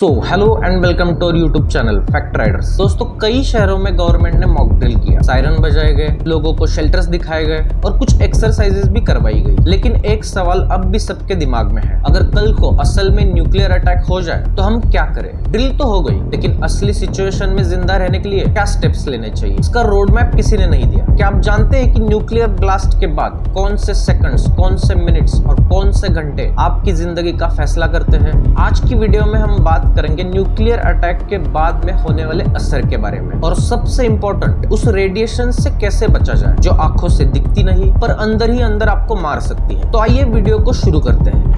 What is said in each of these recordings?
Hello and welcome to YouTube channel fact riders. दोस्तों, कई शहरों में गवर्नमेंट ने मॉक ड्रिल किया, सायरन बजाए गए, लोगों को शेल्टर्स दिखाए गए और कुछ एक्सरसाइजेस भी करवाई गई। लेकिन एक सवाल अब भी सबके दिमाग में है, अगर कल को असल में न्यूक्लियर अटैक हो जाए तो हम क्या करें? ड्रिल तो हो गई, लेकिन असली सिचुएशन में जिंदा रहने के लिए क्या स्टेप्स लेने चाहिए? इसका रोड मैप किसी ने नहीं दिया। क्या आप जानते हैं कि न्यूक्लियर ब्लास्ट के बाद कौन से सेकंड्स, कौन से मिनट्स और कौन से घंटे आपकी जिंदगी का फैसला करते हैं? आज की वीडियो में हम बात करेंगे न्यूक्लियर अटैक के बाद में होने वाले असर के बारे में, और सबसे इंपॉर्टेंट, उस रेडिएशन से कैसे बचा जाए जो आंखों से दिखती नहीं पर अंदर ही अंदर आपको मार सकती है। तो आइए वीडियो को शुरू करते हैं।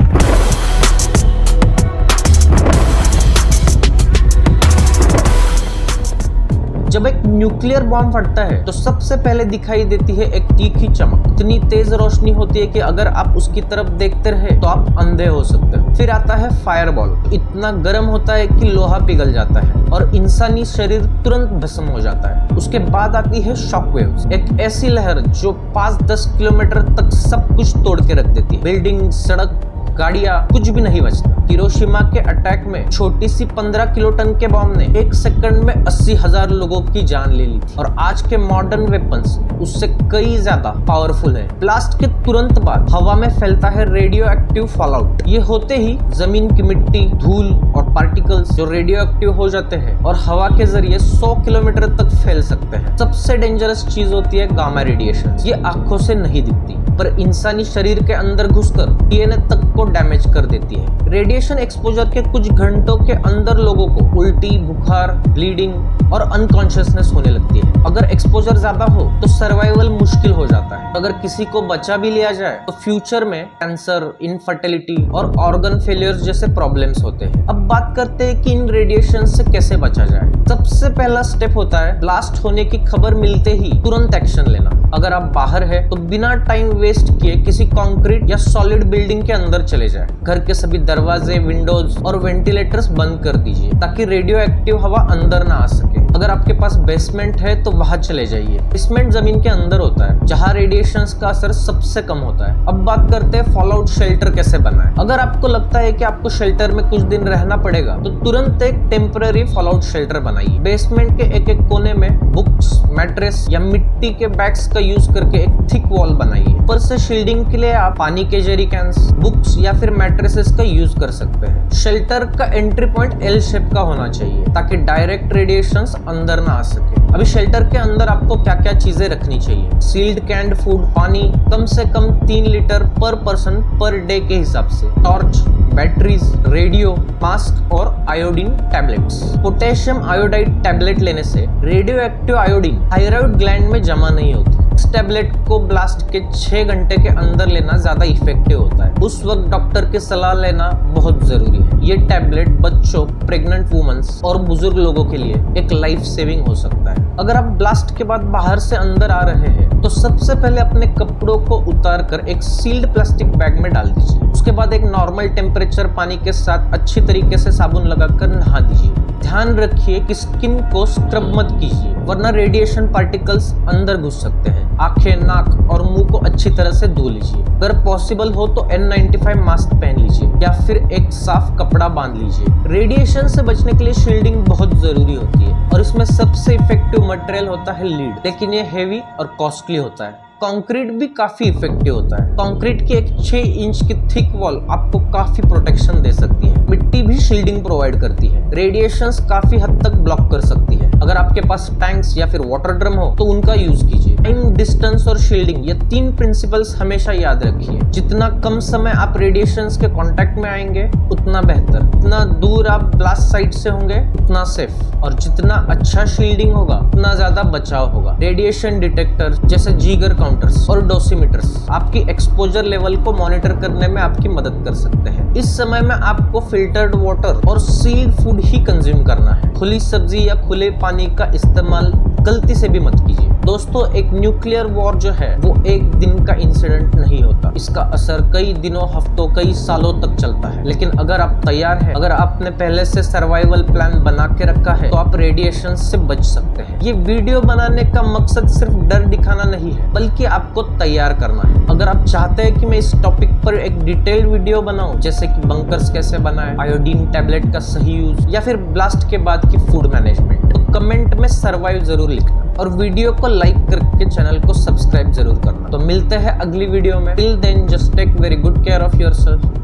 जब एक न्यूक्लियर बॉम्ब फटता है तो सबसे पहले दिखाई देती है एक तीखी चमक। इतनी तेज रोशनी होती है कि अगर आप उसकी तरफ देखते रहे तो आप अंधे हो सकते हो। फिर आता है फायरबॉल, इतना गर्म होता है कि लोहा पिघल जाता है और इंसानी शरीर तुरंत भस्म हो जाता है। उसके बाद आती है शॉकवेव्स, एक ऐसी लहर जो 5-10 किलोमीटर तक सब कुछ तोड़ के रख देती है। बिल्डिंग, सड़क, गाड़ियां, कुछ भी नहीं बचता। हिरोशिमा के अटैक में छोटी सी 15 किलोटन के बॉम्ब ने एक सेकंड में 80,000 लोगों की जान ले ली थी। और आज के मॉडर्न वेपन्स उससे कई ज्यादा पावरफुल है। ब्लास्ट के तुरंत बाद हवा में फैलता है रेडियो एक्टिव फॉलआउट। ये होते ही जमीन की मिट्टी, धूल और पार्टिकल्स जो रेडियो एक्टिव हो जाते हैं और हवा के जरिए 100 किलोमीटर तक फैल सकते हैं। सबसे डेंजरस चीज होती है गामा रेडिएशन। ये आंखों से नहीं दिखती पर इंसानी शरीर के अंदर घुसकर डीएनए तक को डैमेज कर देती है। रेडिएशन एक्सपोजर के कुछ घंटों के अंदर लोगों को उल्टी, बुखार, ब्लीडिंग और अनकॉन्शियसनेस होने लगती है। अगर एक्सपोजर ज्यादा हो तो सर्वाइवल मुश्किल हो जाता है। अगर किसी को बचा भी लिया जाए तो फ्यूचर में कैंसर, इनफर्टिलिटी और ऑर्गन फेलियर जैसे प्रॉब्लम्स होते हैं। अब बात करते हैं कि इन रेडिएशन से कैसे बचा जाए। सबसे पहला स्टेप होता है ब्लास्ट होने की खबर मिलते ही तुरंत एक्शन लेना। अगर आप बाहर है तो बिना टाइम वेस्ट किए किसी कंक्रीट या सॉलिड बिल्डिंग के अंदर चले जाएं। घर के सभी दरवाजे, विंडोज और वेंटिलेटर्स बंद कर दीजिए ताकि रेडियो एक्टिव हवा अंदर ना आ सके। अगर आपके पास बेसमेंट है तो वहां चले जाइए। बेसमेंट जमीन के अंदर होता है जहां रेडिएशंस का असर सबसे कम होता है। अब बात करते हैं फॉलआउट शेल्टर कैसे बनाएं। अगर आपको लगता है कि आपको शेल्टर में कुछ दिन रहना पड़ेगा तो तुरंत एक टेम्पररी फॉलआउट शेल्टर बनाइए। बेसमेंट के एक एक कोने में बुक्स, मैट्रेस या मिट्टी के बैग्स का यूज करके एक थिक वॉल बनाइए। ऊपर से शील्डिंग के लिए आप पानी के जेरी कैंस, बुक्स या फिर मैट्रेसेस का यूज कर सकते हैं। शेल्टर का एंट्री पॉइंट एल शेप का होना चाहिए ताकि डायरेक्ट रेडिएशंस अंदर ना आ सके। अभी शेल्टर के अंदर आपको क्या क्या चीजें रखनी चाहिए? सील्ड कैंड फूड, पानी कम से कम 3 लीटर पर पर्सन पर डे के हिसाब से, टॉर्च, बैटरीज, रेडियो, मास्क और iodine tablets. Potassium iodide tablet लेने से radio active iodine thyroid gland में जमा नहीं होती। इस टैबलेट को ब्लास्ट के 6 घंटे के अंदर लेना ज्यादा इफेक्टिव होता है। उस वक्त डॉक्टर की सलाह लेना बहुत जरूरी है। ये टैबलेट बच्चों, प्रेग्नेंट वुमेन्स और बुजुर्ग लोगों के लिए एक लाइफ सेविंग हो सकता है। अगर आप ब्लास्ट के बाद बाहर से अंदर आ रहे हैं तो सबसे पहले अपने कपड़ों को उतार कर एक सील्ड प्लास्टिक बैग में डाल दीजिए। उसके बाद एक नॉर्मल टेम्परेचर पानी के साथ अच्छी तरीके से साबुन लगाकर नहा दीजिए। ध्यान रखिए कि स्किन को स्क्रब मत कीजिए वरना रेडिएशन पार्टिकल्स अंदर घुस सकते हैं। आंखें, नाक और मुंह को अच्छी तरह से धो लीजिए। अगर पॉसिबल हो तो N95 मास्क पहन लीजिए या फिर एक साफ कपड़ा बांध लीजिए। रेडिएशन से बचने के लिए शील्डिंग बहुत जरूरी होती है और इसमें सबसे इफेक्टिव मटेरियल होता है लीड, लेकिन ये हेवी और कॉस्टली होता है। कंक्रीट भी काफी इफेक्टिव होता है। कंक्रीट की एक 6 इंच की थिक वॉल आपको काफी प्रोटेक्शन दे सकती है। मिट्टी भी शील्डिंग प्रोवाइड करती है। रेडिएशंस काफी हद तक ब्लॉक कर सकती है। अगर आपके पास टैंक्स या फिर वाटर ड्रम हो तो उनका यूज कीजिए। टाइम, डिस्टेंस और शील्डिंग, ये 3 प्रिंसिपल्स हमेशा याद रखिए। जितना कम समय आप रेडिएशंस के कांटेक्ट में आएंगे उतना बेहतर। जितना दूर आप ब्लास्ट साइट से होंगे उतना सेफ, और जितना अच्छा शील्डिंग होगा उतना ज्यादा बचाव होगा। रेडिएशन डिटेक्टर जैसे जीगर काउंटर्स और डोसीमीटर्स आपकी एक्सपोजर लेवल को मॉनिटर करने में आपकी मदद कर सकते हैं। इस समय में आपको फिल्टर्ड वाटर और सील्ड फूड ही कंज्यूम करना है। खुली सब्जी या खुले पानी का इस्तेमाल गलती से भी मत कीजिए। दोस्तों, एक न्यूक्लियर वॉर जो है वो एक दिन का इंसिडेंट नहीं होता। इसका असर कई दिनों, हफ्तों, कई सालों तक चलता है। लेकिन अगर आप तैयार हैं, अगर आपने पहले से सर्वाइवल प्लान बना के रखा है, तो आप रेडिएशन से बच सकते हैं। ये वीडियो बनाने का मकसद सिर्फ डर दिखाना नहीं है, बल्कि आपको तैयार करना है। अगर आप चाहते हैं कि मैं इस टॉपिक पर एक डिटेल्ड वीडियो बनाऊं, जैसे कि बंकर्स कैसे बनाएं, आयोडीन टैबलेट का सही यूज, या फिर ब्लास्ट के बाद की फूड मैनेजमेंट, तो कमेंट में सर्वाइव जरूर लिखना और वीडियो को लाइक करके चैनल को सब्सक्राइब जरूर करना। तो मिलते हैं अगली वीडियो में। Till then just take very good care of yourself.